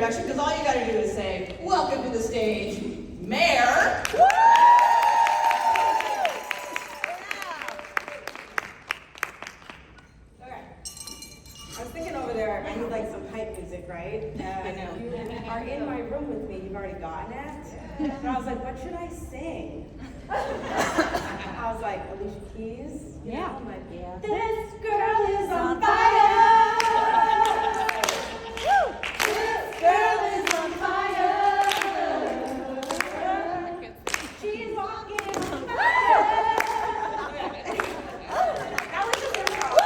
introduction, because all you got to do is say, welcome to the stage, Mayor. Okay. I was thinking over there, I need like some hype music, right? I know. You are in my room with me, you've already gotten it. And I was like, what should I sing? I was like, Alicia Keys? You know, I'm like, this girl is on fire! This girl is on fire! She's walking on fire! That was just improv.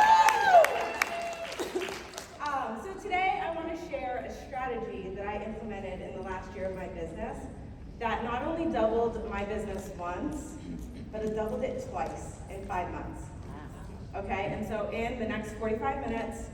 So today I want to share a strategy that I implemented in the last year of my business that not only doubled my business once, but it doubled it twice in 5 months. Okay, and so in the next 45 minutes,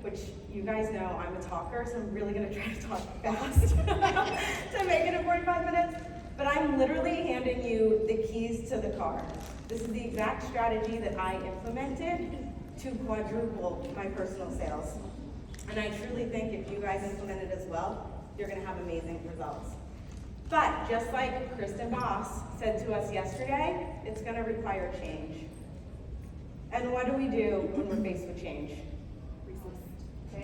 which you guys know I'm a talker, so I'm really gonna try to talk fast to make it in 45 minutes, but I'm literally handing you the keys to the car. This is the exact strategy that I implemented to quadruple my personal sales. And I truly think if you guys implement it as well, you're gonna have amazing results. But just like Kristen Moss said to us yesterday, it's gonna require change. And what do we do when we're faced with change?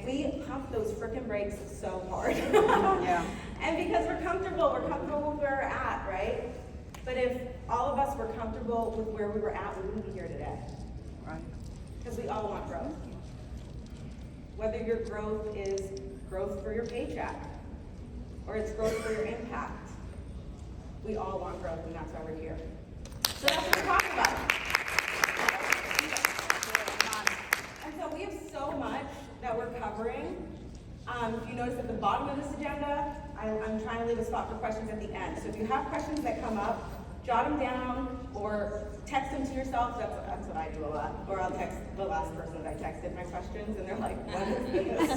We pump those frickin' brakes so hard. Yeah. And because we're comfortable with where we're at, right? But if all of us were comfortable with where we were at, we wouldn't be here today. Right. Because we all want growth. Whether your growth is growth for your paycheck, or it's growth for your impact, we all want growth, and that's why we're here. So that's what we're talking about. And so we have so much that we're covering. If you notice at the bottom of this agenda, I'm trying to leave a spot for questions at the end. So if you have questions that come up, jot them down or text them to yourself. That's what I do a lot. Or I'll text the last person that I texted my questions, and they're like, what is this?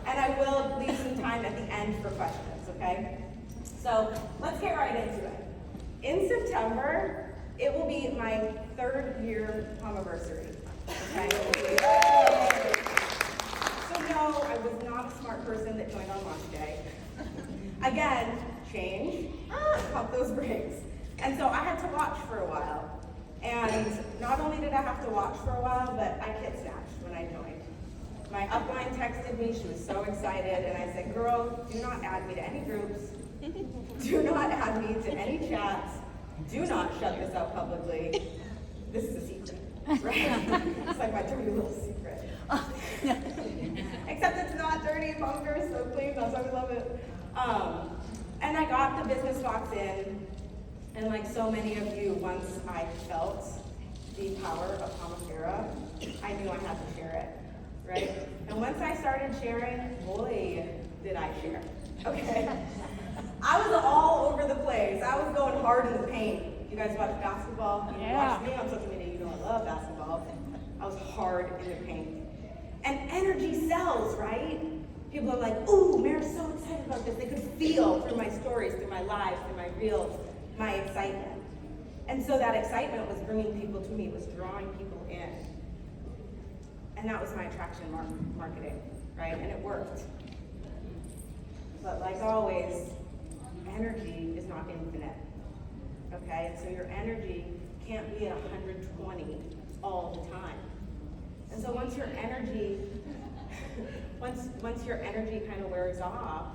And I will leave some time at the end for questions, okay? So let's get right into it. In September, it will be my 3rd year anniversary. Okay? So no, I was not a smart person that joined on launch day. Again, change, pump those brakes. And so I had to watch for a while. And not only did I have to watch for a while, but I kid snatched when I joined. My upline texted me, she was so excited, and I said, girl, do not add me to any groups. Do not add me to any chats. Do not shut this out publicly. This is a secret, right? It's like my dirty little secret. Except it's not dirty, Pomifera is so clean, that's why we love it. And I got the business box in, and like so many of you, once I felt the power of Pomifera, I knew I had to share it, right? And once I started sharing, boy, did I share, okay? I was all over the place. I was going hard in the paint. You guys watch basketball? You watch me on social media, you know I love basketball. I was hard in the paint. And energy sells, right? People are like, ooh, Mary's so excited about this. They could feel through my stories, through my lives, through my reels, my excitement. And so that excitement was bringing people to me, was drawing people in. And that was my attraction marketing, right? And it worked. But like always, energy is not infinite, okay? And so your energy can't be at 120 all the time. And so once your energy kind of wears off,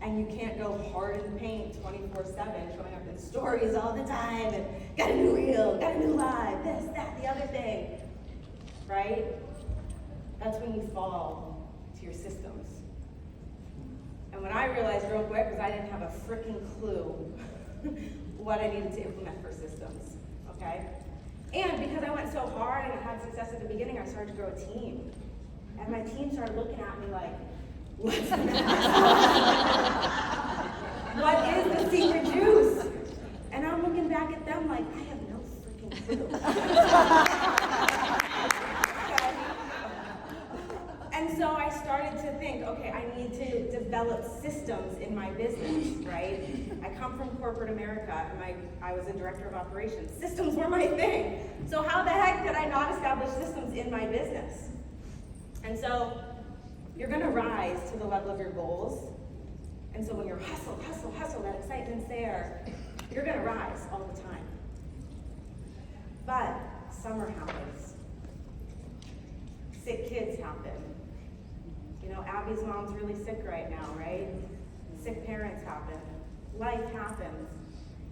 and you can't go hard in the paint 24/7, showing up in stories all the time, and got a new reel, got a new live, this, that, the other thing, right? That's when you fall to your systems. And when I realized real quick, because I didn't have a freaking clue what I needed to implement for systems, okay? And because I went so hard and I had success at the beginning, I started to grow a team. And my team started looking at me like, what's what is the secret juice? And I'm looking back at them like, I have no freaking clue. Okay? And so I started to think, okay, I need to develop systems in my business, right? I come from corporate America, and I was a director of operations. Systems were my thing. So how the heck could I not establish systems in my business? And so You're gonna rise to the level of your goals. And so when you're hustle, that excitement's there, you're gonna rise all the time. But summer happens. Sick kids happen. You know, Abby's mom's really sick right now, right? Sick parents happen. Life happens.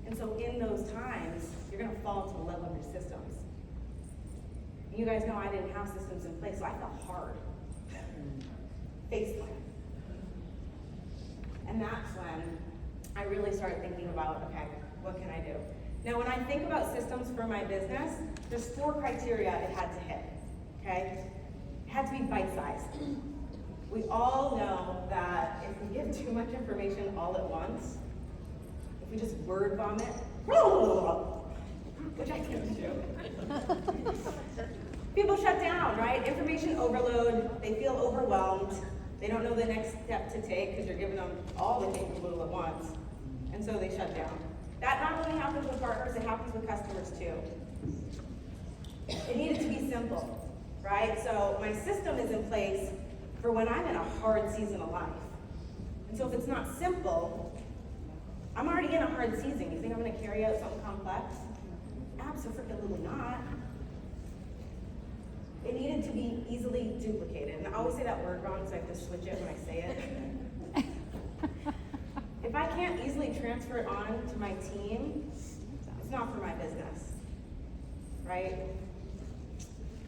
And so in those times, you're gonna fall to the level of your systems. You guys know I didn't have systems in place, so I felt hard. Faceplant. And that's when I really started thinking about, okay, what can I do? Now, when I think about systems for my business, there's 4 criteria it had to hit, okay? It had to be bite-sized. We all know that if we give too much information all at once, if we just word vomit, which I can do, people shut down, right? Information overload, they feel overwhelmed, they don't know the next step to take because you're giving them all the things at once, and so they shut down. That not only happens with partners, it happens with customers too. It needed to be simple, right? So my system is in place for when I'm in a hard season of life. And so if it's not simple, I'm already in a hard season. You think I'm gonna carry out something complex? Absolutely not. It needed to be easily duplicated. And I always say that word wrong, so I have to switch it when I say it. If I can't easily transfer it on to my team, it's not for my business, right?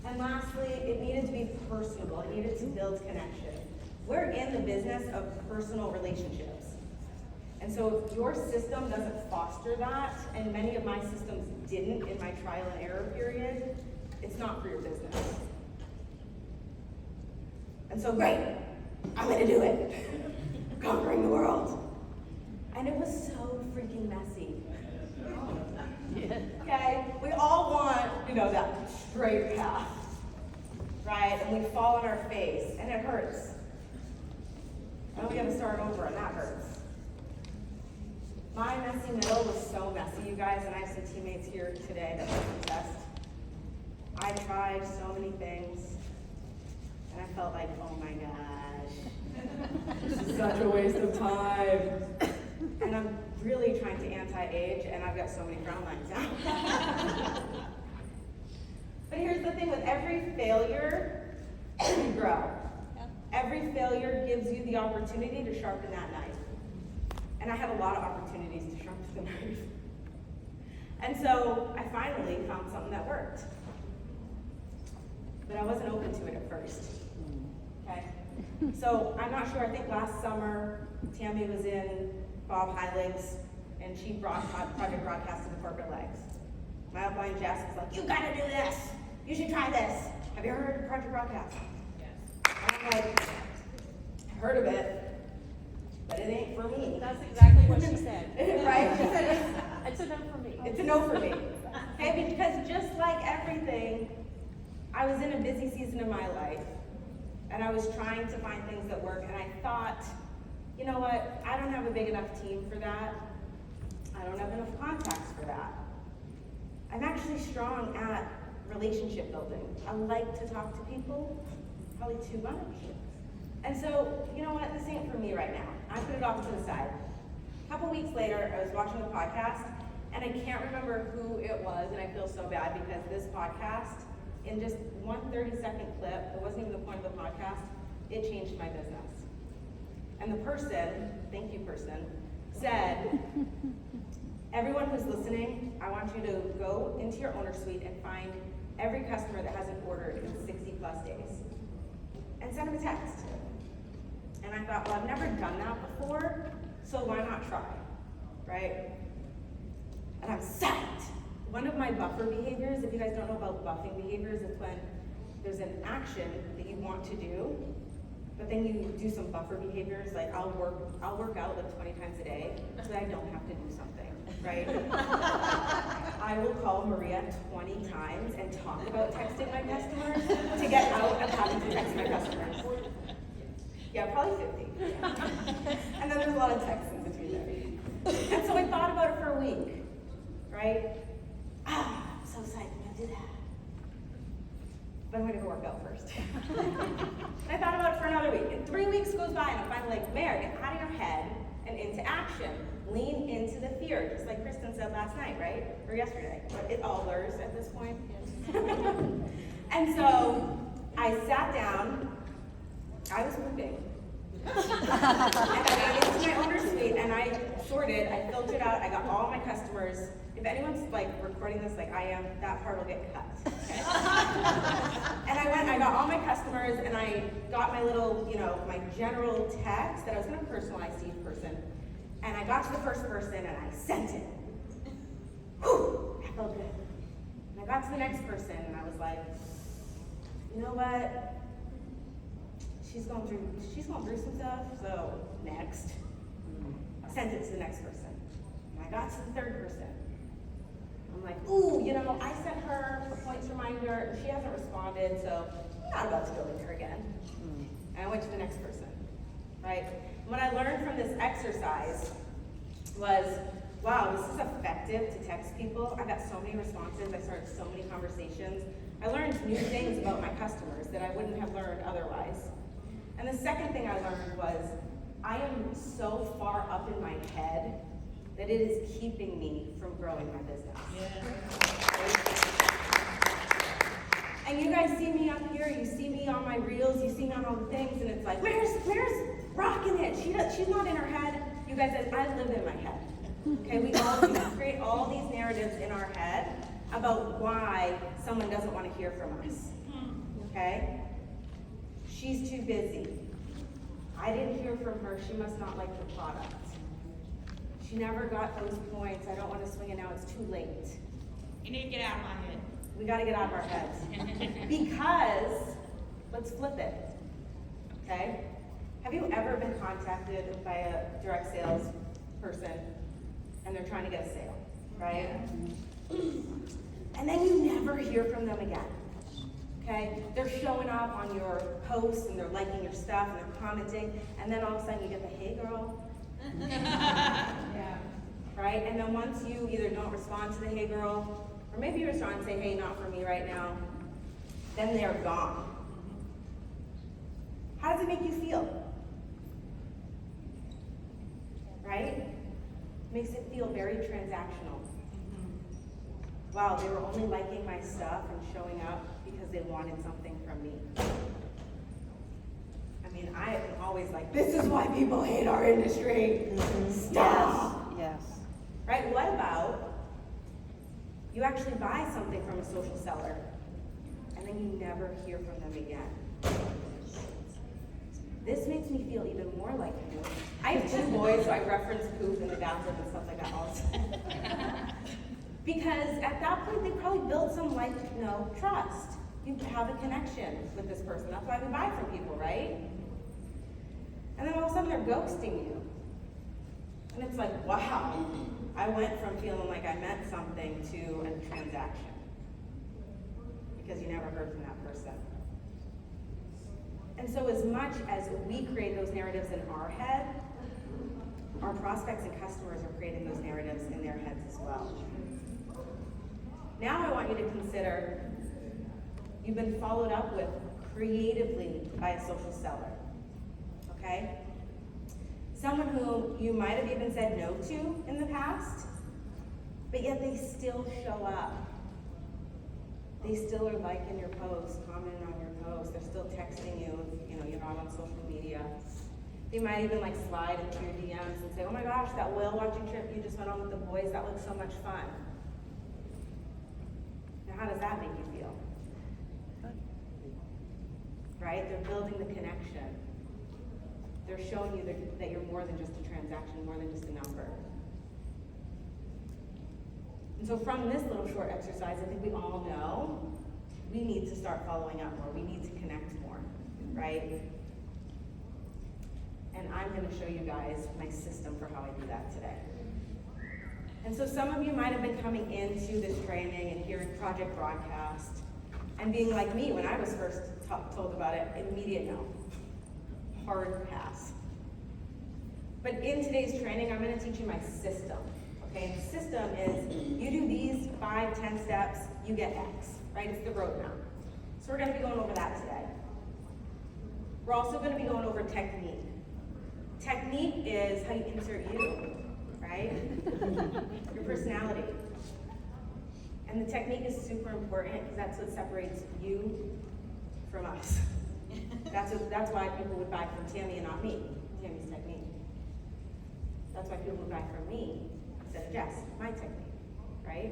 And lastly, it needed to be personable. It needed to build connection. We're in the business of personal relationships. And so if your system doesn't foster that, and many of my systems didn't in my trial and error period, it's not for your business. And so great, I'm gonna do it. Conquering the world. And it was so freaking messy. Okay, we all want, that straight path, right? And we fall on our face, and it hurts. And we gotta start over, and that hurts. My messy middle was so messy, you guys, and I have some teammates here today that will contest. I tried so many things, and I felt like, oh my gosh, this is such a waste of time. And I'm really trying to anti-age, and I've got so many frown lines now. But here's the thing, with every failure, you grow. Every failure gives you the opportunity to sharpen that knife. And I had a lot of opportunities to sharpen the knife. And so I finally found something that worked. But I wasn't open to it at first. Okay? So I'm not sure, I think last summer, Tammy was in Bob Heilig's, and she brought Project Broadcast to the corporate legs. My upline Jess was like, you gotta do this. You should try this. Have you heard of Project Broadcast? Yes. And I'm like, I've heard of it, but it ain't for me. That's exactly what she said. Right? She said, it's a no for me. it's a no for me. Okay, because just like everything, I was in a busy season of my life, and I was trying to find things that work, and I thought, you know what, I don't have a big enough team for that. I don't have enough contacts for that. I'm actually strong at relationship building. I like to talk to people, probably too much. And so, you know what, this ain't for me right now. I put it off to the side. A couple weeks later, I was watching the podcast, and I can't remember who it was, and I feel so bad because this podcast, in just one 30-second clip, it wasn't even the point of the podcast, it changed my business. And the person, thank you person, said, everyone who's listening, I want you to go into your owner suite and find every customer that hasn't ordered in 60 plus days and send them a text. And I thought, well, I've never done that before, so why not try, right? And I'm psyched. One of my buffer behaviors, if you guys don't know about buffing behaviors, it's when there's an action that you want to do, but then you do some buffer behaviors, like I'll work out like 20 times a day so that I don't have to do something, right? I will call Maria 20 times and talk about texting my customers to get out of having to text my customers. Yeah, probably 50. And then there's a lot of texts in between there. And so I thought about it for a week, right? I'm so psyched, I'm gonna do that. But I'm gonna go work out first. And I thought about it for another week, and by and I'm finally like, Mare, get out of your head and into action. Lean into the fear, just like Kristen said last night, right? Or yesterday. But it all blurs at this point. And so I sat down, I was moving. And I got into my owner suite and I sorted, I filtered out, I got all my customers. If anyone's like recording this like I am, that part will get cut. Okay? And I got all my customers and I got my little, my general text that I was gonna personalize to each person. And I got to the first person and I sent it. Whew, that felt good. And I got to the next person and I was like, you know what? She's going through some stuff, so next. I sent it to the next person. And I got to the third person. I'm like, ooh, I sent her a points reminder and she hasn't responded, so I'm not about to go with her again. And I went to the next person, right? And what I learned from this exercise was, wow, this is effective to text people. I got so many responses, I started so many conversations. I learned new things about my customers that I wouldn't have learned otherwise. And the second thing I learned was, I am so far up in my head that it is keeping me from growing my business. And you guys see me up here, you see me on my reels, you see me on all the things, and it's like, where's rocking it? She's not in her head. You guys, I live in my head. Okay, we create all these narratives in our head about why someone doesn't want to hear from us. Okay? She's too busy. I didn't hear from her. She must not like the product. She never got those points. I don't want to swing it now. It's too late. You need to get out of my head. We got to get out of our heads. Because, let's flip it. Okay? Have you ever been contacted by a direct sales person and they're trying to get a sale, right? And then you never hear from them again. Okay? They're showing up on your posts and they're liking your stuff and they're commenting, and then all of a sudden you get the hey girl. Yeah. Right? And then once you either don't respond to the hey girl, or maybe you respond and say, hey, not for me right now, then they're gone. How does it make you feel? Right? Makes it feel very transactional. Wow, they were only liking my stuff and showing up because they wanted something from me. I mean, I am always like, this is why people hate our industry. Stop. Yes. Right? What about you actually buy something from a social seller and then you never hear from them again? This makes me feel even more like you. I have 2 boys, so I reference poop in the bathroom and stuff like that all the time. Because at that point, they probably built some trust. You have a connection with this person. That's why we buy from people, right? And then all of a sudden they're ghosting you. And it's like, wow, I went from feeling like I meant something to a transaction. Because you never heard from that person. And so as much as we create those narratives in our head, our prospects and customers are creating those narratives in their heads as well. Now I want you to consider you've been followed up with creatively by a social seller, okay? Someone who you might have even said no to in the past, but yet they still show up. They still are liking your posts, commenting on your posts. They're still texting you if you're not on social media. They might even slide into your DMs and say, oh my gosh, that whale watching trip you just went on with the boys, that looks so much fun. Now how does that make you feel? Right? They're building the connection. They're showing you that you're more than just a transaction, more than just a number. And so from this little short exercise, I think we all know we need to start following up more. We need to connect more, right? And I'm going to show you guys my system for how I do that today. And so some of you might have been coming into this training and hearing Project Broadcast and being like me when I was first told about it, immediate no, hard pass. But in today's training, I'm going to teach you my system. Okay, and the system is you do these 5, 10 steps, you get X, right? It's the roadmap. So we're going to be going over that today. We're also going to be going over technique. Technique is how you insert you, right? Your personality. And the technique is super important because that's what separates you from us. That's why people would buy from Tammy and not me, Tammy's technique. That's why people would buy from me instead of Jess, my technique, right?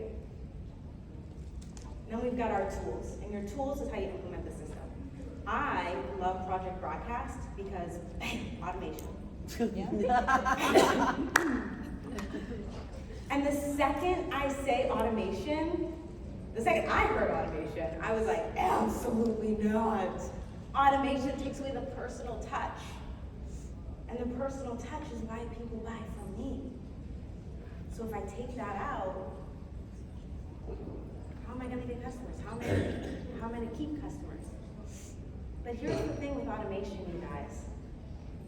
Then we've got our tools, and your tools is how you implement the system. I love Project Broadcast because, bam, automation. And the second I say automation, the second I heard automation, I was like, absolutely not. Automation takes away the personal touch. And the personal touch is why people buy from me. So if I take that out, how am I gonna get customers? How am I gonna keep customers? But here's the thing with automation, you guys.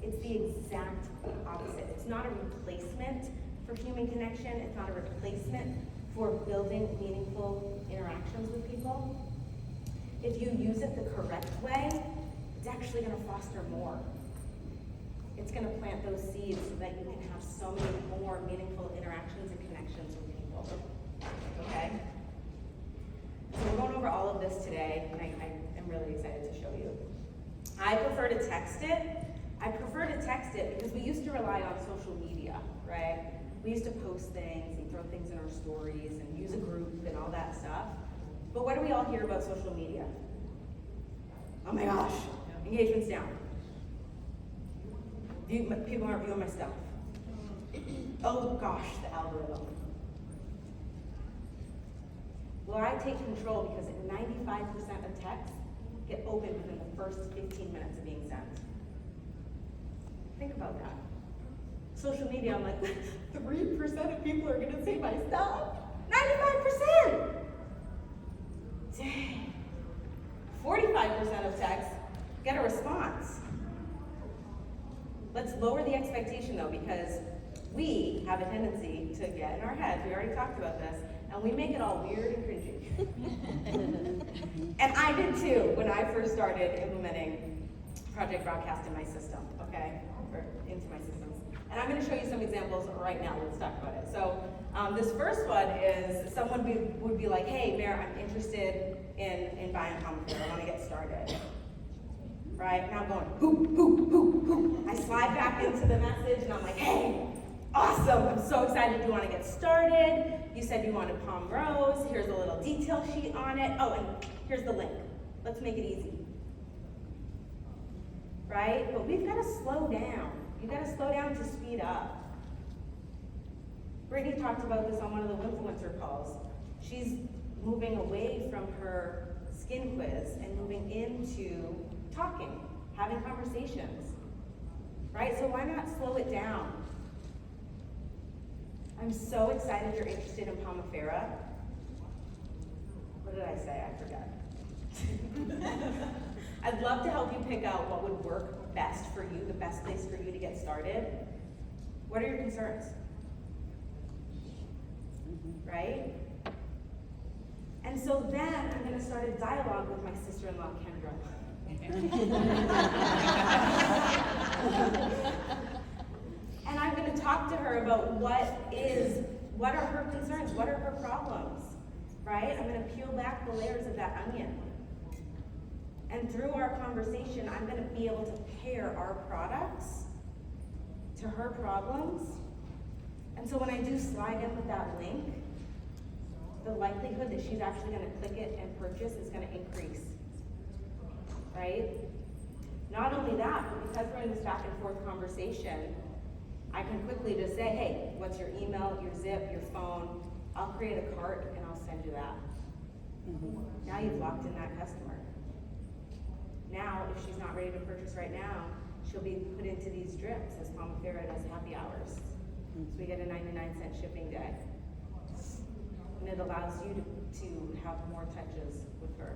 It's the exact opposite. It's not a replacement for human connection. It's not a replacement for building meaningful interactions with people. If you use it the correct way, it's actually gonna foster more. It's gonna plant those seeds so that you can have so many more meaningful interactions and connections with people, okay? So we're going over all of this today, and I am really excited to show you. I prefer to text it. I prefer to text it because we used to rely on social media, right? We used to post things and throw things in our stories and use a group and all that stuff. But what do we all hear about social media? Oh my gosh, engagement's down. People aren't viewing my stuff. Oh gosh, the algorithm. Well, I take control because 95% of texts get opened within the first 15 minutes of being sent. Think about that. Social media, I'm like, 3% of people are gonna see my stuff. 95%! Dang. 45% of texts get a response. Let's lower the expectation though, because we have a tendency to get in our heads, we already talked about this, and we make it all weird and cringy. And I did too when I first started implementing Project Broadcast in my system, okay? Or into my systems. And I'm gonna show you some examples right now, let's talk about it. So this first one is someone would be like, hey, Mayor, I'm interested in buying Pomifera, I wanna get started. Right, now I'm going, boop, boop, boop, boop. I slide back into the message and I'm like, hey, awesome, I'm so excited you wanna get started. You said you wanted Pom Rose, here's a little detail sheet on it. Oh, and here's the link. Let's make it easy. Right, but we've gotta slow down. You gotta slow down to speed up. Brittany talked about this on one of the influencer calls. She's moving away from her skin quiz and moving into talking, having conversations, right? So why not slow it down? I'm so excited you're interested in Pomifera. What did I say? I forgot. I'd love to help you pick out what would work best for you, the best place for you to get started. What are your concerns? Right? And so then I'm gonna start a dialogue with my sister-in-law, Kendra. And I'm gonna talk to her about what are her concerns, what are her problems, right? I'm gonna peel back the layers of that onion. And through our conversation, I'm gonna be able to pair our products to her problems. And so when I do slide in with that link, the likelihood that she's actually gonna click it and purchase is gonna increase, right? Not only that, but because we're in this back and forth conversation, I can quickly just say, hey, what's your email, your zip, your phone? I'll create a cart and I'll send you that. Now you've locked in that customer. Now, if she's not ready to purchase right now, she'll be put into these drips as Pomifera does happy hours. So we get a 99-cent shipping day. And it allows you to have more touches with her.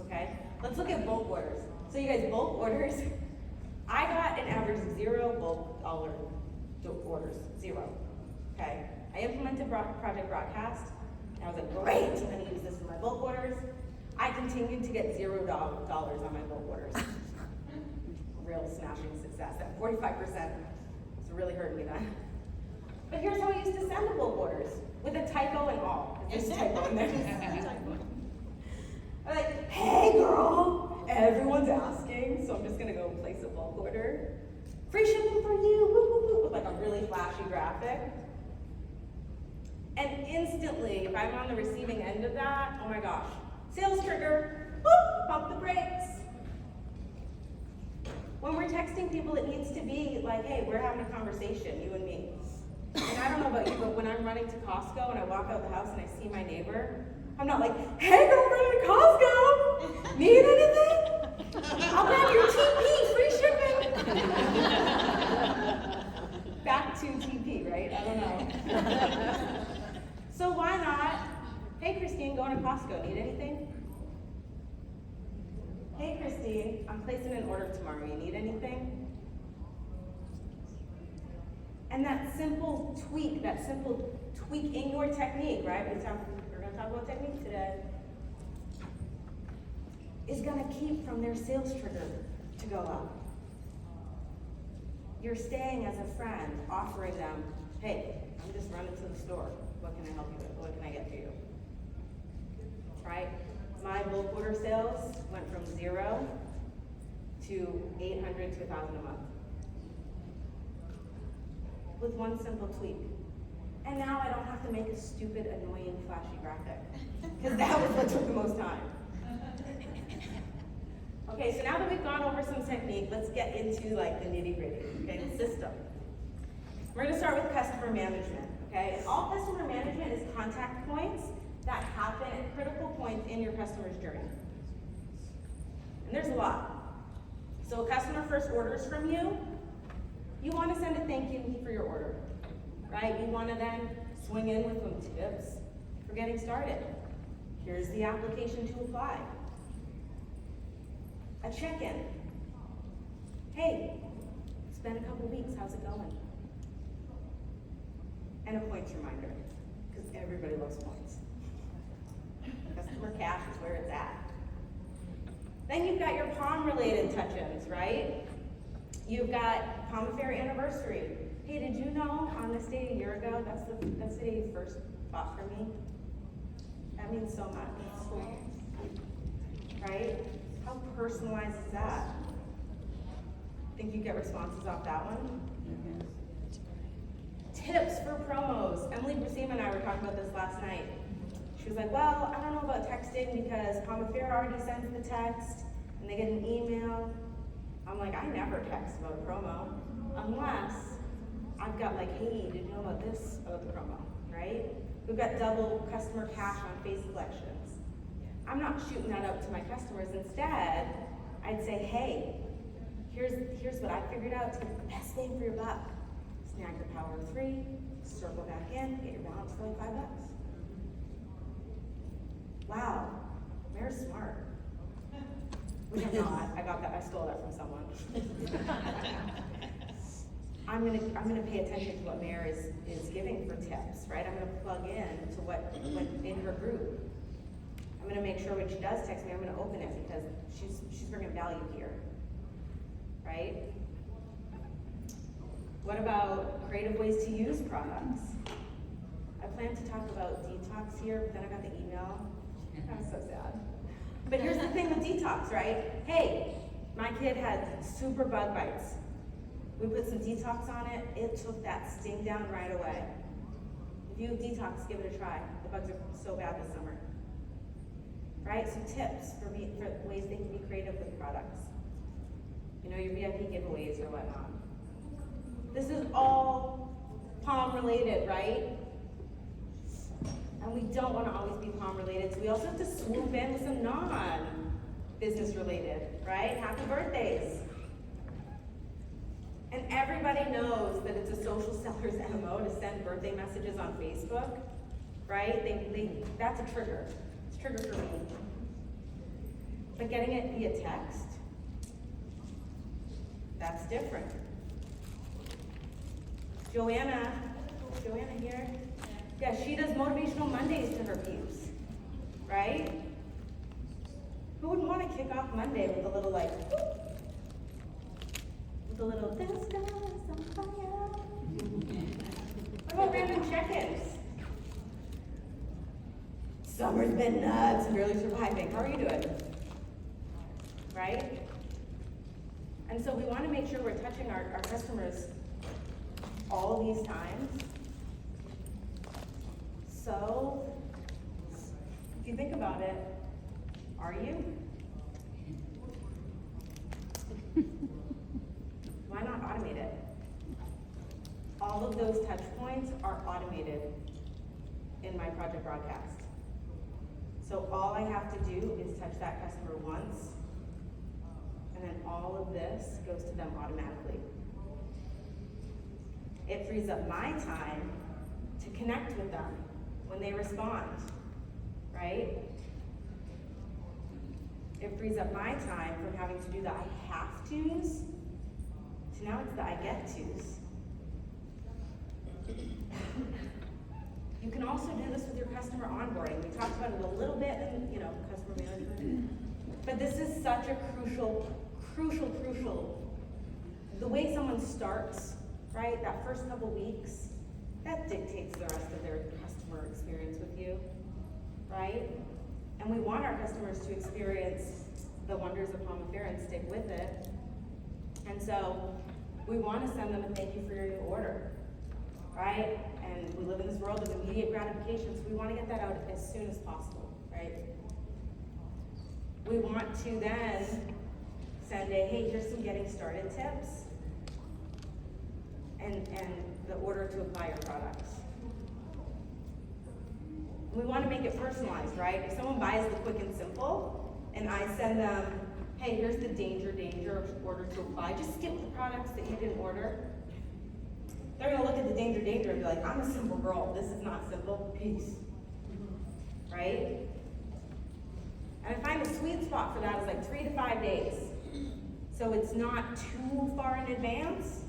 Okay? Let's look at bulk orders. So you guys, bulk orders, I got an average of 0 bulk orders, 0. Okay? I implemented Project Broadcast, and I was like, great, I'm gonna use this for my bulk orders. I continued to get $0 on my bulk orders. real smashing success. That 45% is really hurting me then. But here's how I used to send the bulk orders, with a typo and all. There's a typo in there. I'm like, hey girl, everyone's asking, so I'm just gonna go place a bulk order. Free shipping for you, woo, woo, woo, with like a really flashy graphic. And instantly, if I'm on the receiving end of that, oh my gosh, sales trigger, whoop, pump the brakes. When we're texting people, it needs to be like, hey, we're having a conversation, you and me. And I don't know about you, but when I'm running to Costco and I walk out the house and I see my neighbor, I'm not like, hey, girl, we're running to Costco. Need anything? I'll grab your TP, free shipping. Back to TP, right? I don't know. So why not, hey, Christine, going to Costco, need anything? Hey, Christine, I'm placing an order tomorrow, you need anything? And that simple tweak in your technique, right? We're going to talk about technique today, is going to keep from their sales trigger to go up. You're staying as a friend, offering them, hey, I'm just running to the store. What can I help you with? What can I get for you? Right? My bulk order sales went from 0 to 800 to 1,000 a month. With one simple tweak. And now I don't have to make a stupid, annoying, flashy graphic. Because that was what took the most time. Okay, so now that we've gone over some technique, let's get into like the nitty-gritty, okay, the system. We're gonna start with customer management, okay? And all customer management is contact points that happen at critical points in your customer's journey. And there's a lot. So a customer first orders from you, you want to send a thank you for your order, right? You want to then swing in with some tips for getting started. Here's the application to apply. A check-in. Hey, it's been a couple weeks, how's it going? And a points reminder, because everybody loves points. Customer cash is where it's at. Then you've got your POM-related touch-ins, right? You've got Pomifera anniversary. Hey, did you know on this day a year ago, that's the day you first bought from me? That means so much. Right? How personalized is that? Think you get responses off that one? Tips for promos. Emily Brasima and I were talking about this last night. She was like, well, I don't know about texting because Pomifera already sends the text and they get an email. I'm like, I never text about a promo unless I've got like, hey, did you know about this, about the promo, right? We've got double customer cash on face collections. I'm not shooting that out to my customers. Instead, I'd say, hey, here's what I figured out to get the best bang for your buck. Snag the power of 3, circle back in, get your balance for like $5. Wow, Mayor's smart. Which I'm not. I stole that from someone. I'm gonna pay attention to what Mayor is giving for tips, right? I'm gonna plug in to what in her group. I'm gonna make sure when she does text me, I'm gonna open it because she's bringing value here, right? What about creative ways to use products? I plan to talk about detox here, but then I got the email. I'm so sad. But here's the thing with detox, right? Hey, my kid had super bug bites. We put some detox on it. It took that sting down right away. If you have detox, give it a try. The bugs are so bad this summer. Right? So tips for ways they can be creative with products. You know, your VIP giveaways or whatnot. This is all POM related, right? And we don't want to always be POM related, so we also have to swoop in with some non-business related, right? Happy birthdays. And everybody knows that it's a social seller's MO to send birthday messages on Facebook, right? That's a trigger. It's a trigger for me. But getting it via text, that's different. Joanna here. Yeah, she does motivational Mondays to her peeps, right? Who wouldn't want to kick off Monday with a little like, whoop? The little, this guy is on fire. What about random check-ins? Summer's been nuts, barely surviving. How are you doing? Right? And so we want to make sure we're touching our customers all of these times. So, if you think about it, are you? Why not automate it? All of those touch points are automated in my project broadcast. So all I have to do is touch that customer once, and then all of this goes to them automatically. It frees up my time to connect with them when they respond, right? It frees up my time from having to do the I have to's to now it's the I get to's. You can also do this with your customer onboarding. We talked about it a little bit in, customer management. But this is such a crucial, the way someone starts, right? That first couple weeks, that dictates the rest of their customer experience with you, right? And we want our customers to experience the wonders of Pomifera and stick with it. And so we want to send them a thank you for your new order, right? And we live in this world of immediate gratification, so we want to get that out as soon as possible, right? We want to then send a, hey, here's some getting started tips, and the order to apply your products. We want to make it personalized, right? If someone buys the quick and simple, and I send them, hey, here's the danger order to apply, just skip the products that you didn't order. They're gonna look at the danger and be like, I'm a simple girl, this is not simple, peace. Right? And I find the sweet spot for that is like 3 to 5 days. So it's not too far in advance,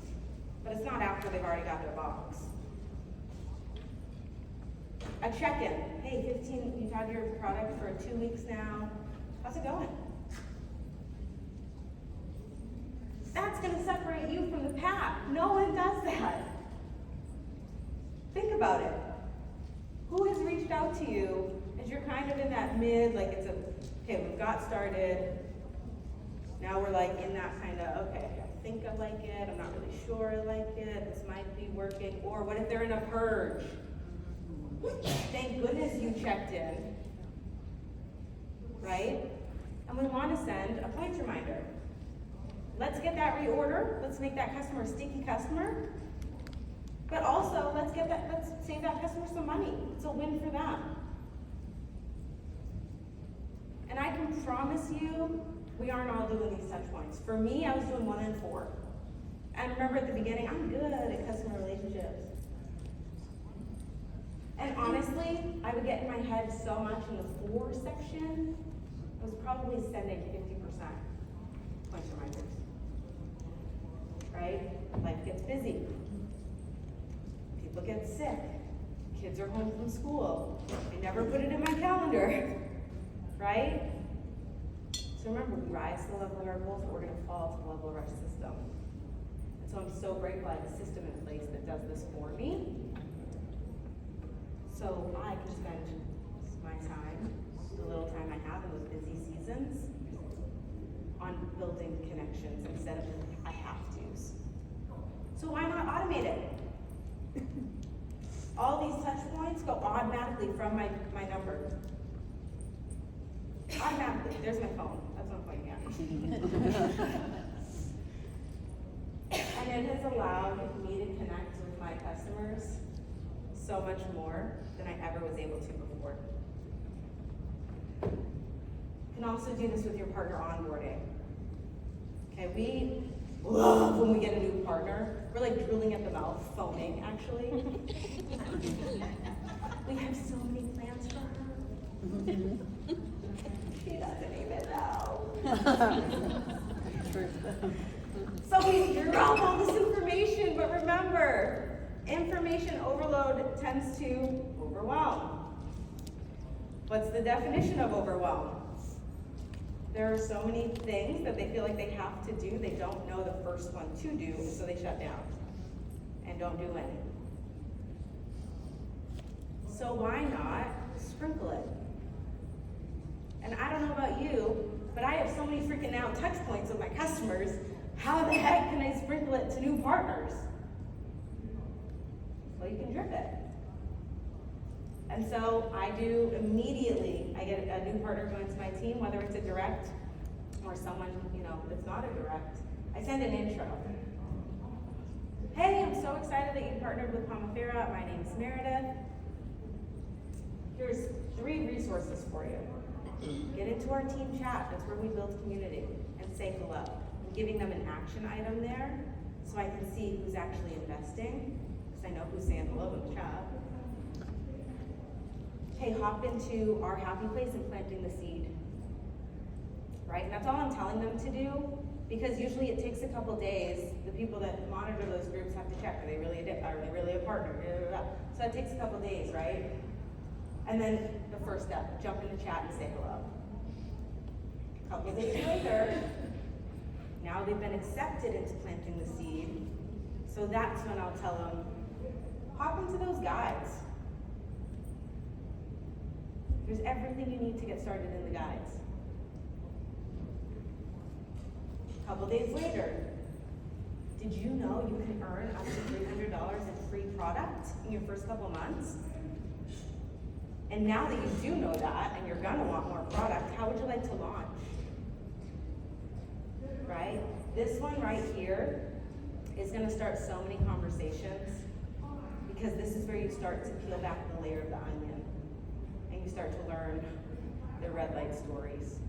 but it's not after they've already got their box. A check-in. Hey, 15, you've had your product for 2 weeks now. How's it going? That's gonna separate you from the pack. No one does that. Think about it. Who has reached out to you as you're kind of in that mid, like okay, we've got started. Now we're like in that kind of, okay, I think I like it, I'm not really sure I like it, this might be working. Or what if they're in a purge? Thank goodness you checked in, right? And we want to send a points reminder. Let's get that reorder, let's make that customer a sticky customer. But also, let's save that customer some money. It's a win for them. And I can promise you, we aren't all doing these touch points. For me, I was doing 1 in 4. And remember at the beginning, I'm good at customer relationships. And honestly, I would get in my head so much in the 4 section, I was probably sending 50% points reminders. Right? Life gets busy. People get sick. Kids are home from school. I never put it in my calendar. Right? So remember, we rise to the level of our goals, but we're going to fall to the level of our system. And so I'm so grateful I have a system in place that does this for me. So I can spend my time, the little time I have in those busy seasons, on building connections instead of I have to's. So why not automate it? All these touch points go automatically from my number. Automatically. There's my phone. That's what I'm pointing at. And it has allowed me to connect with my customers so much more than I ever was able to before. You can also do this with your partner onboarding. Okay, we love when we get a new partner. We're like drooling at the mouth, foaming actually. We have so many plans for her. She doesn't even know. So we drop all this information, but remember, information overload tends to overwhelm. What's the definition of overwhelm? There are so many things that they feel like they have to do, they don't know the first one to do, so they shut down and don't do any. So why not sprinkle it? And I don't know about you, but I have so many freaking now touch points with my customers. How the heck can I sprinkle it to new partners? Well, you can drip it. And so I do immediately, I get a new partner joins my team, whether it's a direct or someone, that's not a direct. I send an intro. Hey, I'm so excited that you partnered with Pomifera. My name's Meredith. Here's 3 resources for you. Get into our team chat. That's where we build community, and say hello. I'm giving them an action item there so I can see who's actually investing, because I know who's saying hello in the chat. Hey, hop into our happy place and planting the seed. Right? And that's all I'm telling them to do, because usually it takes a couple days. The people that monitor those groups have to check, are they really a partner? So it takes a couple days, right? And then the first step, jump in the chat and say hello. A couple days later, now they've been accepted into planting the seed. So that's when I'll tell them, hop into those guides. There's everything you need to get started in the guides. A couple days later, did you know you can earn up to $300 in free product in your first couple months? And now that you do know that, and you're gonna want more product, how would you like to launch? Right? This one right here is gonna start so many conversations, because this is where you start to peel back the layer of the onion, and you start to learn the red light stories.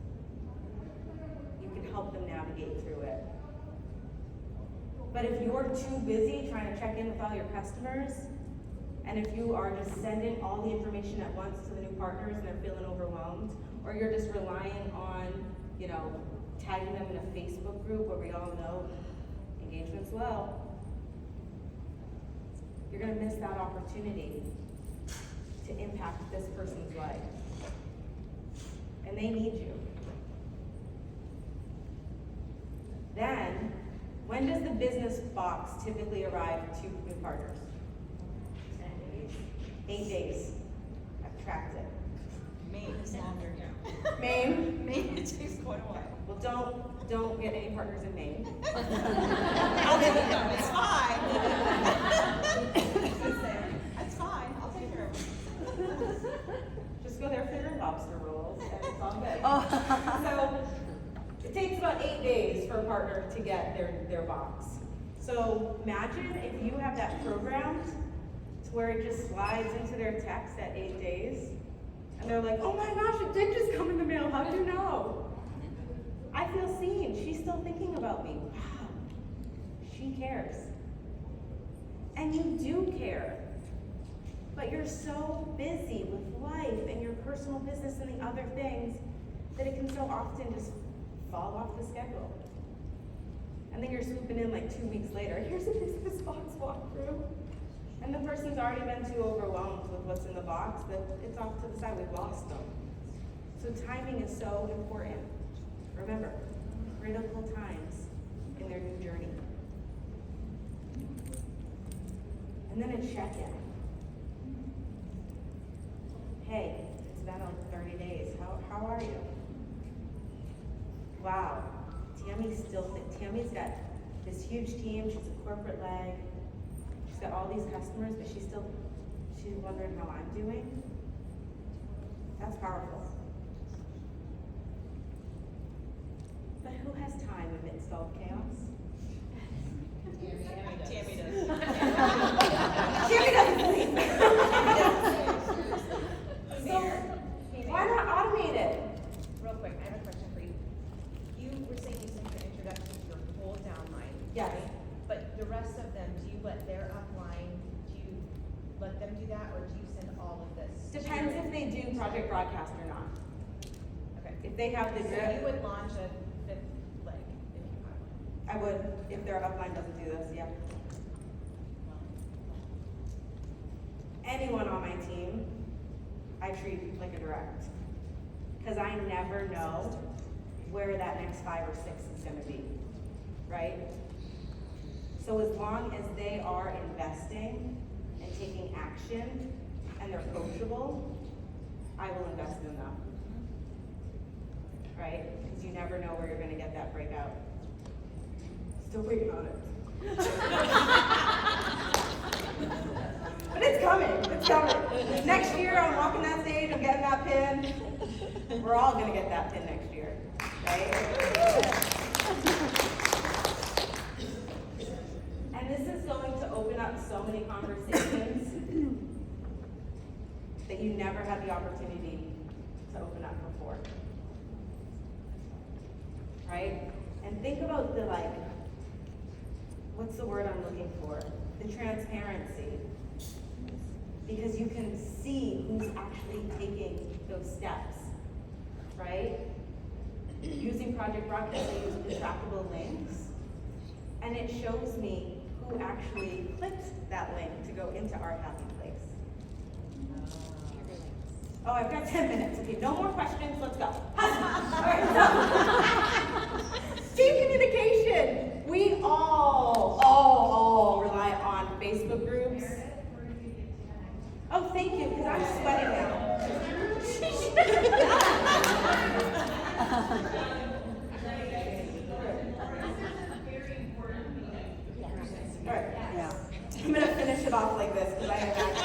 You can help them navigate through it. But if you're too busy trying to check in with all your customers, and if you are just sending all the information at once to the new partners and they're feeling overwhelmed, or you're just relying on, tagging them in a Facebook group where we all know engagement's low, you're gonna miss that opportunity to impact this person's life. And they need you. Then, when does the business box typically arrive to new partners? 8 days. I've tracked it. Maine is longer. Maine? Maine, it takes quite a while. Well, don't get any partners in Maine. I'll take them, it's fine. That's fine, I'll take care of them. Just go there for your lobster rolls, and it's all good. So, it takes about 8 days for a partner to get their box. So, imagine if you have that programmed to where it just slides into their text at 8 days, and they're like, oh my gosh, it did just come in the mail, how'd you know? I feel seen, she's still thinking about me. Wow, she cares. And you do care, but you're so busy with life and your personal business and the other things that it can so often just fall off the schedule. And then you're swooping in like 2 weeks later, here's a business box walkthrough. And the person's already been too overwhelmed with what's in the box that it's off to the side, we've lost them. So timing is so important. Remember, critical times in their new journey. And then a check-in. Hey, it's been 30 days, how are you? Wow, Tammy's got this huge team, she's a corporate leg. She's got all these customers, but she's wondering how I'm doing. That's powerful. But who has time amidst all chaos? Tammy does. Tammy doesn't sleep. So, why not automate it? Real quick, I have a question for you. You were saying you sent your introduction to your whole downline. Yes. Right? But the rest of them, do you let their upline, do you let them do that, or do you send all of this? to Depends your- if they do project broadcast or not. Okay. If they have the So drip, you would launch a fifth leg if you had one. I would, if their upline doesn't do this, yeah. Anyone on my team, I treat like a direct. Because I never know where that next 5 or 6 is gonna be, right? So as long as they are investing and taking action and they're coachable, I will invest in them, right? Because you never know where you're gonna get that breakout. Still waiting on it. But it's coming, it's coming. Next year, I'm walking that stage, I'm getting that pin. We're all gonna get that pin next year, right? And this is going to open up so many conversations that you never had the opportunity to open up before. Right? And think about the what's the word I'm looking for? The transparency. Because you can see who's actually taking those steps, right? Using Project Broadcast, I use trackable links, and it shows me who actually clicked that link to go into our happy place. Oh, I've got 10 minutes. Okay, no more questions. Let's go. All right, so team communication. We all rely on Facebook groups. Oh, thank you, because I'm sweating now. All right. Yeah. I'm going to finish it off like this because I am actually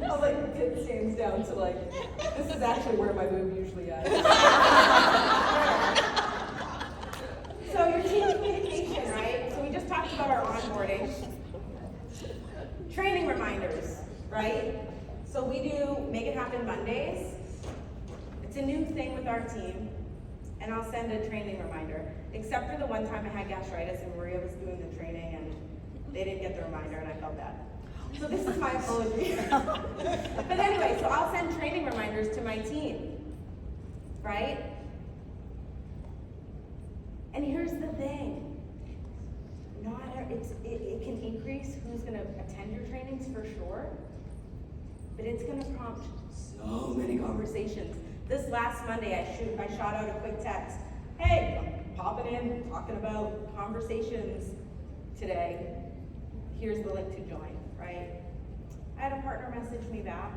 I'll get James down to this is actually where my boob usually is. So your team communication, right? So we just talked about our onboarding. Training reminders, right? So we do Make It Happen Mondays. It's a new thing with our team. And I'll send a training reminder. Except for the one time I had gastritis and Maria was doing the training and they didn't get the reminder and I felt bad. So this is my apology. But anyway, so I'll send training reminders to my team, right? And here's the thing. It can increase who's gonna attend your trainings for sure, but it's gonna prompt so many conversations. This last Monday, I shot out a quick text. Hey, I'm popping in, talking about conversations today. Here's the link to join, right? I had a partner message me back.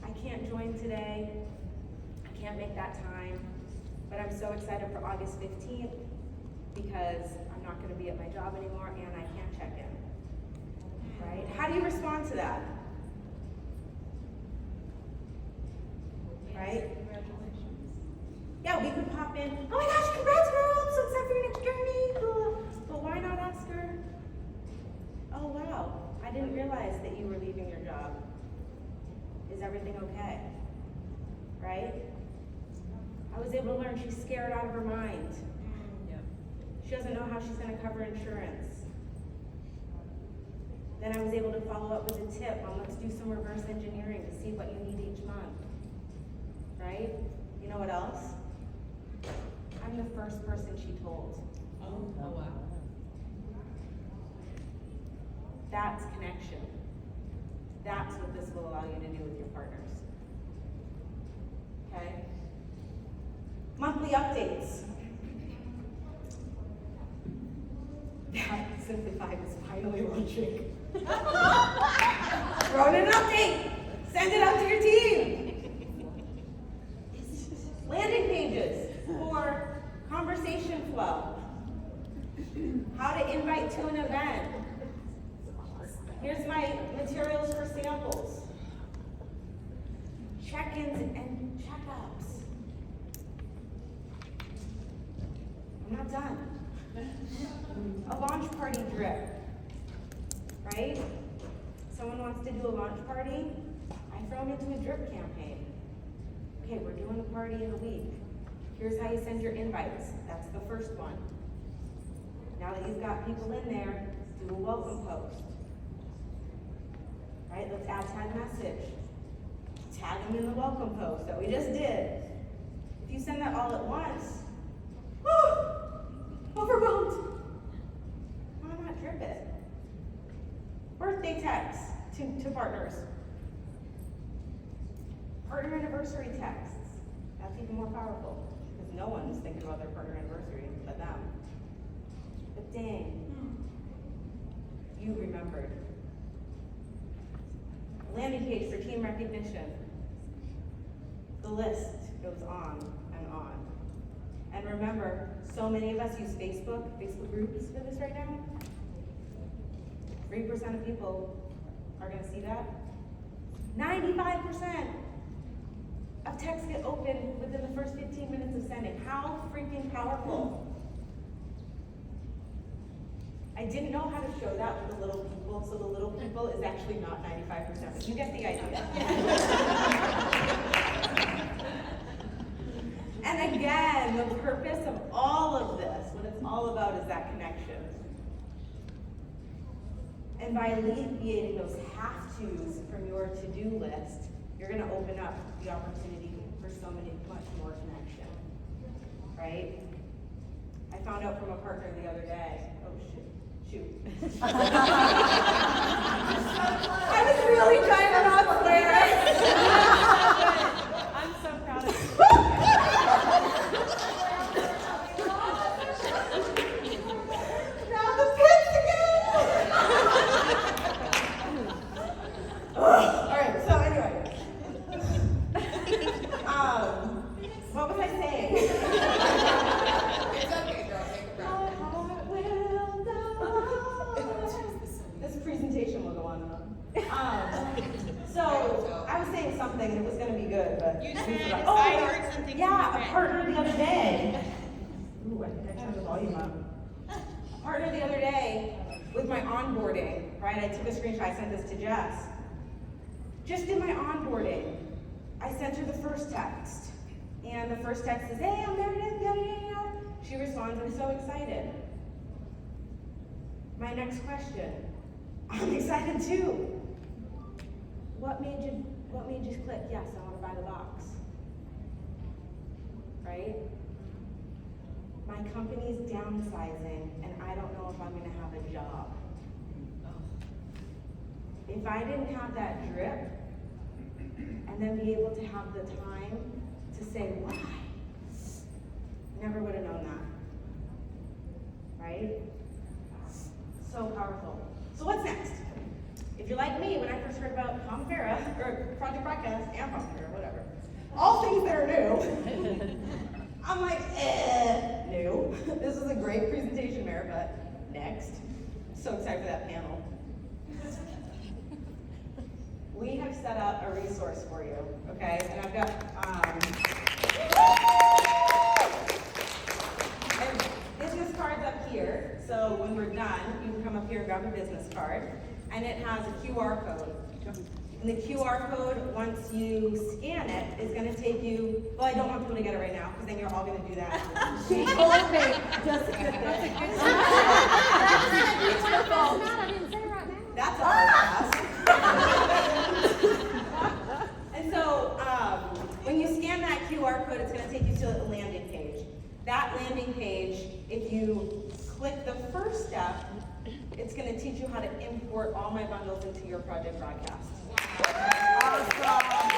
I can't join today. I can't make that time, but I'm so excited for August 15th because I'm not gonna be at my job anymore and I can't check in, right? How do you respond to that? Right? Yeah, we could pop in. Oh my gosh, congrats, girl! I'm so excited for your next journey. Cool. But why not ask her? Oh wow, I didn't realize that you were leaving your job. Is everything okay? Right? I was able to learn she's scared out of her mind. She doesn't know how she's going to cover insurance. Then I was able to follow up with a tip on let's do some reverse engineering to see what you need each month. Right? You know what else? I'm the first person she told. Oh, wow. That's connection. That's what this will allow you to do with your partners. Okay? Monthly updates. Simplify is finally launching. Throw in an update. Send it out to your team. Landing pages for conversation flow. How to invite to an event. Here's my materials for samples. Check-ins and checkups. I'm not done. A launch party drip, right? Someone wants to do a launch party, I throw them into a drip campaign. Okay, we're doing a party in a week. Here's how you send your invites. That's the first one. Now that you've got people in there, do a welcome post. Right, let's add tag message. Tag them in the welcome post that we just did. If you send that all at once, overwhelmed. Why not drip it? Birthday texts to partners. Partner anniversary texts. That's even more powerful because no one's thinking about their partner anniversary but them. But dang, you remembered. Landing page for team recognition. The list goes on and on. And remember, so many of us use Facebook groups for this right now. 3% of people are gonna see that. 95% of texts get opened within the first 15 minutes of sending. How freaking powerful. I didn't know how to show that with the little people, so the little people is actually not 95%, but you get the idea. And again, the purpose of all of this, what it's all about is that connection. And by alleviating those have-tos from your to-do list, you're gonna open up the opportunity for much more connection, right? I found out from a partner the other day, shoot. I was really trying to not swear. I'm so proud of you. Now the pits again. Alright, so anyway. What was I saying? It's okay, girl, take a breath. This presentation will go on and on. So I was saying something and it was going to be good, but You we said, forgot. I heard something. Yeah, from a a partner the other day. Ooh, I think I turned the volume up. A partner the other day with my onboarding, right? I took a screenshot. I sent this to Jess. Just in my onboarding, I sent her the first text, and the first text is, "Hey, I'm there today, yada yada yada." She responds, "I'm so excited." My next question. I'm excited too. What made you click, yes, I want to buy the box? Right? My company's downsizing and I don't know if I'm gonna have a job. If I didn't have that drip and then be able to have the time to say why, never would have known that. Right? So powerful. So what's next? If you're like me, when I first heard about Pomifera, or Project Broadcast and Pomifera, whatever, all things that are new, I'm like, new. This is a great presentation, Mara, but next. So excited for that panel. We have set up a resource for you, okay? And I've got, and business cards up here. So when we're done, you can come up here and grab a business card. And it has a QR code. And the QR code, once you scan it, is going to take you, well, I don't want people to get it right now, because then you're all going to do that. She told me, just get it. That's all fast. And so, when you scan that QR code, it's going to take you to a landing page. That landing page, if you click the first step, it's going to teach you how to import all my bundles into your Project Broadcast. Awesome.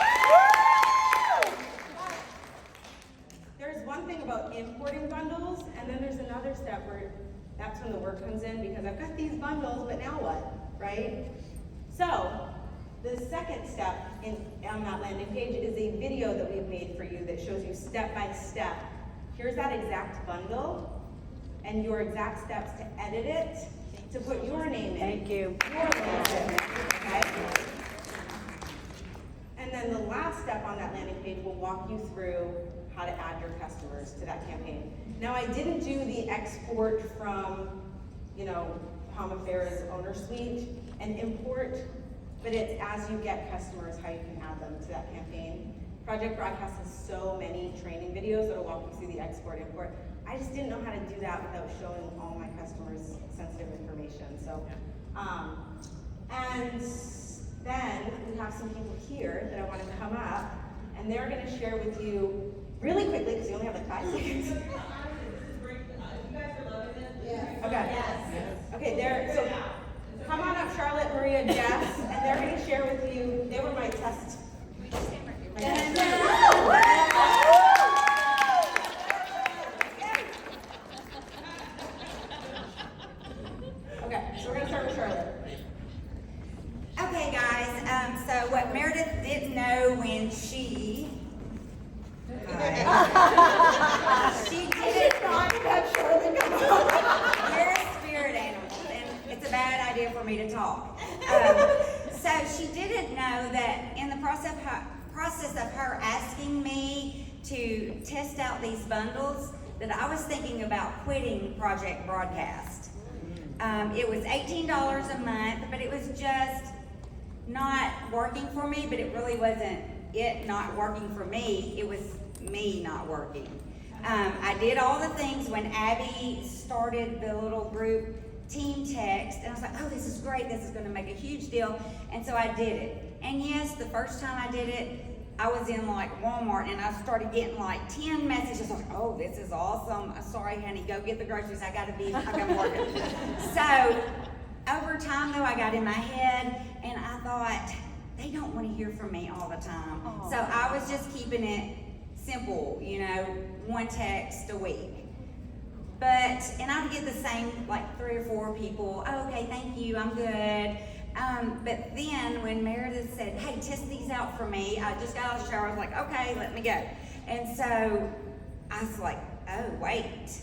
There's one thing about importing bundles, and then there's another step where that's when the work comes in, because I've got these bundles, but now what, right? So, the second step on that landing page is a video that we've made for you that shows you step by step. Here's that exact bundle, and your exact steps to edit it, to put your name in. Thank you. Your name in, okay? And then the last step on that landing page will walk you through how to add your customers to that campaign. Now, I didn't do the export from, Pomifera's owner suite and import, but it's as you get customers, how you can add them to that campaign. Project Broadcast has so many training videos that'll walk you through the export, import. I just didn't know how to do that without showing all my customers sensitive information. So, and then we have some people here that I want to come up, and they're going to share with you really quickly, because you only have like 5 seconds. Okay. Yes. Okay, so come on up, Charlotte, Maria, Jess, and they're going to share with you, they were my test. test out these bundles that I was thinking about quitting Project Broadcast. It was $18 a month, but it was just not working for me, but it really wasn't it not working for me, it was me not working. I did all the things when Abby started the little group team text, and I was like, oh, this is great, this is gonna make a huge deal, and so I did it. And yes, the first time I did it, I was in like Walmart and I started getting like 10 messages like, oh, this is awesome. Sorry, honey, go get the groceries. I'm working. So over time though, I got in my head and I thought, they don't want to hear from me all the time. Aww. So I was just keeping it simple, you know, one text a week. And I would get the same like 3 or 4 people, oh, okay, thank you, I'm good. But then when Meredith said, hey, test these out for me, I just got out of the shower, I was like, okay, let me go. And so I was like, oh, wait,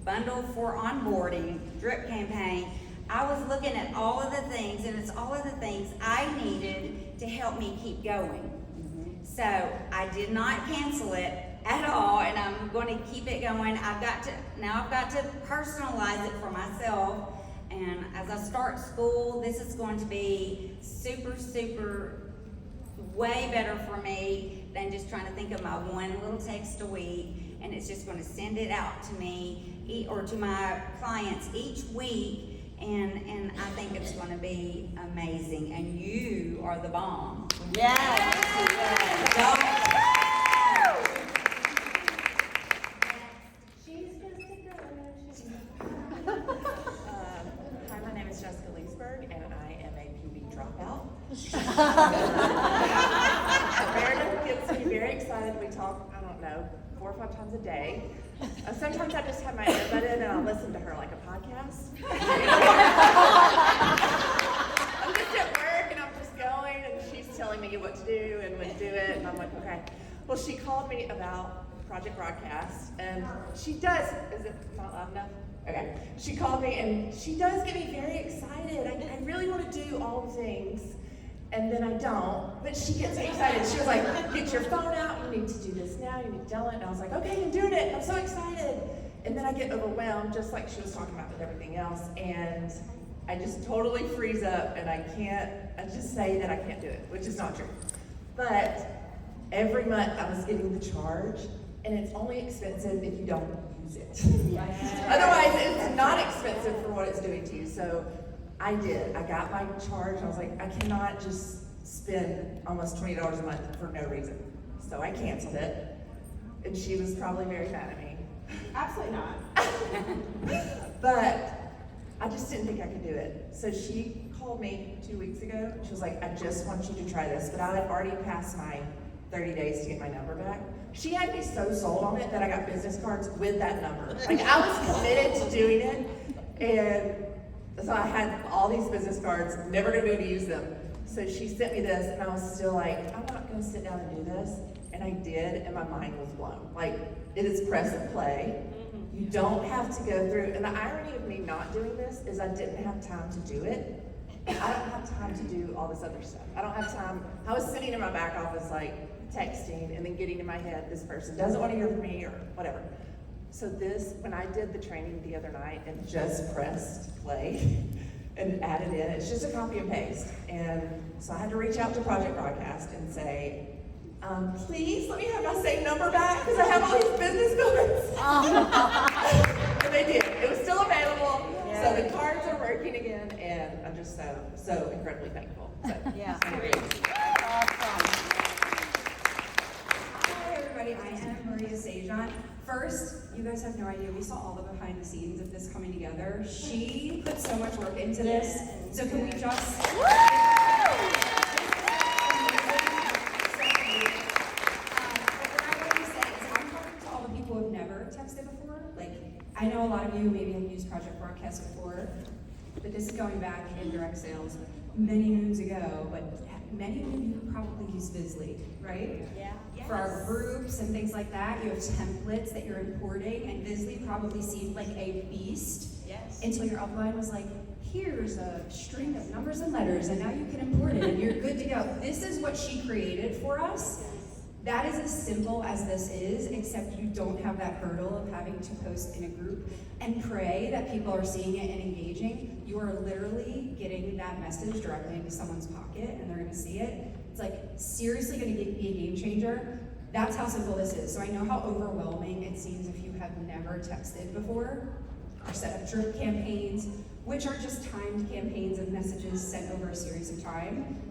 bundle for onboarding, drip campaign. I was looking at all of the things, and it's all of the things I needed to help me keep going. Mm-hmm. So I did not cancel it at all, and I'm going to keep it going. I've got to personalize it for myself. And as I start school, this is going to be super, super, way better for me than just trying to think of my one little text a week. And it's just going to send it out to me or to my clients each week. And I think it's going to be amazing. And you are the bomb. Yes. Meredith gets me very excited. We talk, I don't know, 4 or 5 times a day. Sometimes I just have my earbud in and I'll listen to her like a podcast. I'm just at work and I'm just going and she's telling me what to do and when to do it. And I'm like, okay. Well, she called me about Project Broadcast and she does, is it not loud enough? Okay. She called me and she does get me very excited. I really want to do all the things. And then I don't, but she gets me excited. She was like, get your phone out, you need to do this now, you need to tell it. And I was like, okay, I'm doing it, I'm so excited. And then I get overwhelmed, just like she was talking about with everything else. And I just totally freeze up and I just say that I can't do it, which is not true. But every month I was getting the charge, and it's only expensive if you don't use it. Otherwise, it's not expensive for what it's doing to you. So I did. I got my charge. I was like, I cannot just spend almost $20 a month for no reason. So I canceled it. And she was probably very mad at me. Absolutely not. But I just didn't think I could do it. So she called me 2 weeks ago. She was like, I just want you to try this. But I had already passed my 30 days to get my number back. She had me so sold on it that I got business cards with that number. Like, I was committed to doing it. And so I had all these business cards, never gonna be able to use them. So she sent me this and I was still like, I'm not gonna sit down and do this. And I did, and my mind was blown. Like, it is press and play. You don't have to go through, and the irony of me not doing this is I didn't have time to do it. I don't have time to do all this other stuff. I don't have time. I was sitting in my back office like texting and then getting in my head, this person doesn't want to hear from me or whatever. So when I did the training the other night and just pressed play and added in, it's just a copy and paste. And so I had to reach out to Project Broadcast and say, please let me have my same number back because I have all these business cards. And they did. It was still available. Yeah. So the cards are working again, and I'm just so incredibly thankful. So, Yeah. Awesome. Hi everybody, I am Maria Sajan. First, you guys have no idea, we saw all the behind the scenes of this coming together. She put so much work into this. So can we just... I know a lot of you maybe have used Project Broadcast before, but this is going back in direct sales many moons ago, but many of you probably use Visly, right? Yeah. Yes. For our groups and things like that, you have templates that you're importing, and Visly probably seemed like a beast. Yes. Until your upline was like, here's a string of numbers and letters, and now you can import it, and you're good to go. This is what she created for us. That is as simple as this is, except you don't have that hurdle of having to post in a group and pray that people are seeing it and engaging. You are literally getting that message directly into someone's pocket and they're gonna see it. It's like seriously gonna be a game changer. That's how simple this is. So I know how overwhelming it seems if you have never texted before or set up drip campaigns, which are just timed campaigns of messages sent over a series of time.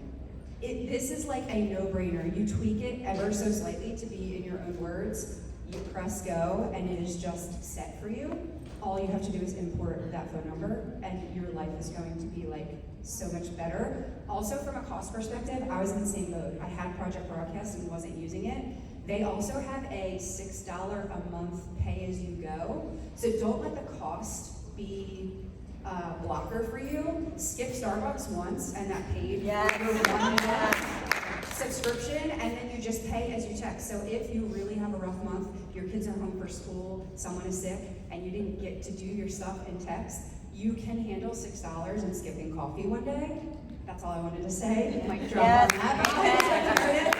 This is like a no-brainer. You tweak it ever so slightly to be in your own words, you press go, and it is just set for you. All you have to do is import that phone number, and your life is going to be like so much better. Also, from a cost perspective, I was in the same boat. I had Project Broadcast and wasn't using it. They also have a $6 a month pay-as-you-go, so don't let the cost be blocker for you. Skip Starbucks once and that paid for your 1 month subscription, and then you just pay as you text. So if you really have a rough month, your kids are home for school, someone is sick, and you didn't get to do your stuff in text, you can handle $6 and skipping coffee one day. That's all I wanted to say. Mic drop on that.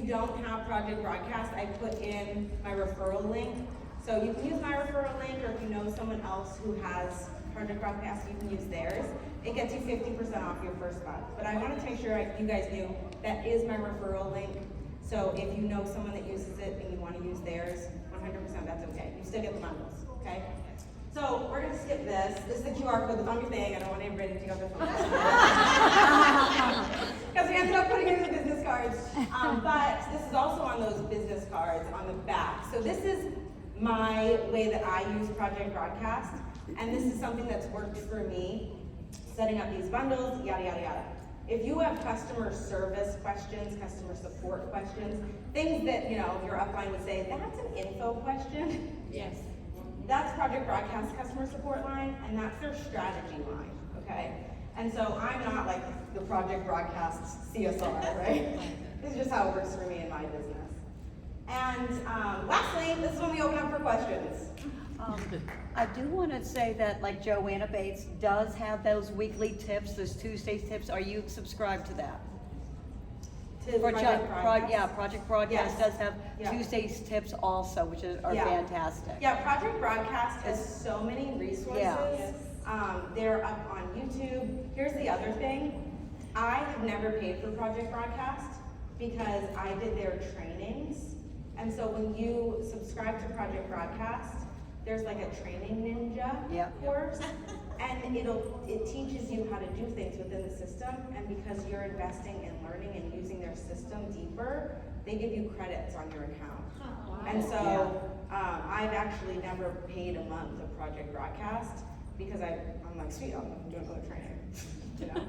Don't have Project Broadcast, I put in my referral link. So you can use my referral link, or if you know someone else who has Project Broadcast, you can use theirs. It gets you 50% off your first month. But I wanted to make sure you guys knew that is my referral link. So if you know someone that uses it and you want to use theirs, 100% that's okay. You still get the bundles, okay? So we're gonna skip this. This is the QR code that's on your thing. I don't want everybody to take out their phone. Because we ended up putting it in the business cards. But this is also on those business cards on the back. So this is my way that I use Project Broadcast. And this is something that's worked for me, setting up these bundles, yada, yada, yada. If you have customer service questions, customer support questions, things that, you know, your upline would say, that's an info question. Yes. That's Project Broadcast customer support line, and that's their strategy line, okay? And so I'm not like the Project Broadcast CSR, right? This is just how it works for me in my business. And lastly, this is when we open up for questions. I do want to say that, like, Joanna Bates does have those weekly tips, those Tuesday tips. Are you subscribed to that? To Project Broadcast? Yeah, Project Broadcast Yes. does have Yeah. Tuesday's tips also, which are Yeah. fantastic. Yeah, Project Broadcast has so many resources. Yeah. They're up on YouTube. Here's the other thing. I have never paid for Project Broadcast because I did their trainings. And so when you subscribe to Project Broadcast, there's like a training ninja Yep. course. And it teaches you how to do things within the system, and because you're investing in learning and using their system deeper, they give you credits on your account. And so I've actually never paid a month of Project Broadcast because I'm like, sweet, I'm doing another training, you know?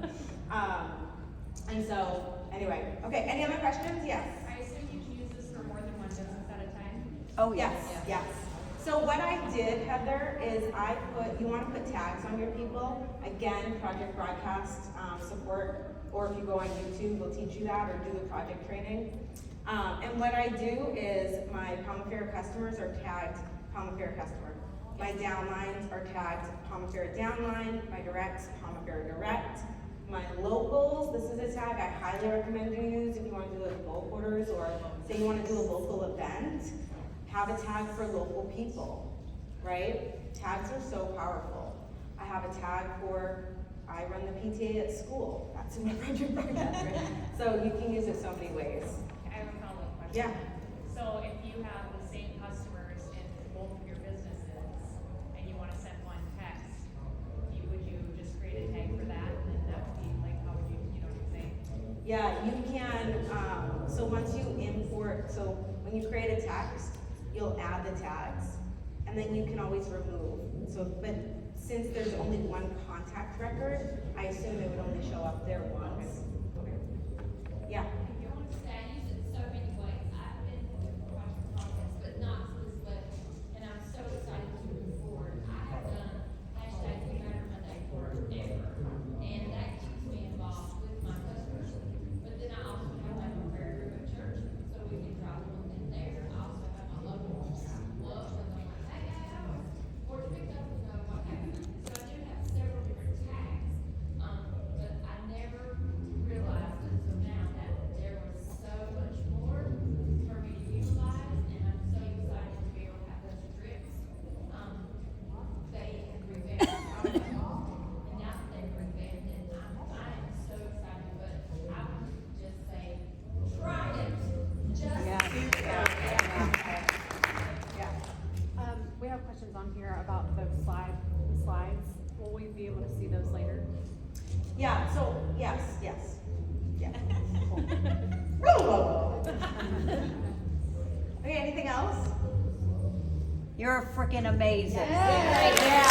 And so, anyway, okay, any other questions? Yes? I assume you can use this for more than one business at a time? Oh, Yes, yes. yes. So what I did, Heather, is you want to put tags on your people. Again, Project Broadcast support, or if you go on YouTube, we'll teach you that, or do the project training. And what I do is my Pomifera customers are tagged Pomifera customer. My downlines are tagged Pomifera downline, my directs, Pomifera direct. My locals, this is a tag I highly recommend you use if you want to do like bulk orders, or say you want to do a local event. Have a tag for local people, right? Tags are so powerful. I have a tag for, I run the PTA at school. That's in my Project Broadcast, right? So you can use it so many ways. I have a follow-up question. Yeah. So if you have the same customers in both of your businesses and you want to send one text, would you just create a tag for that? And then that would be like, how would you know what I'm saying? Yeah, you can, so once you import, so when you create a text, you'll add the tags, and then you can always remove. So, but since there's only one contact record, I assume it would only show up there once. Okay. Yeah. I use it so many ways. I've been with Project Progress, but not this way. And I'm so excited to move forward. I have done hashtag We Matter Monday forever. And that keeps me involved with my customers. But then I also have like a prayer group at church, so we can drop them in there. I also have my local club, and I'm like, hey, for to pick up Yeah, so, yes. Yeah. Okay, anything else? You're freaking amazing. Yeah.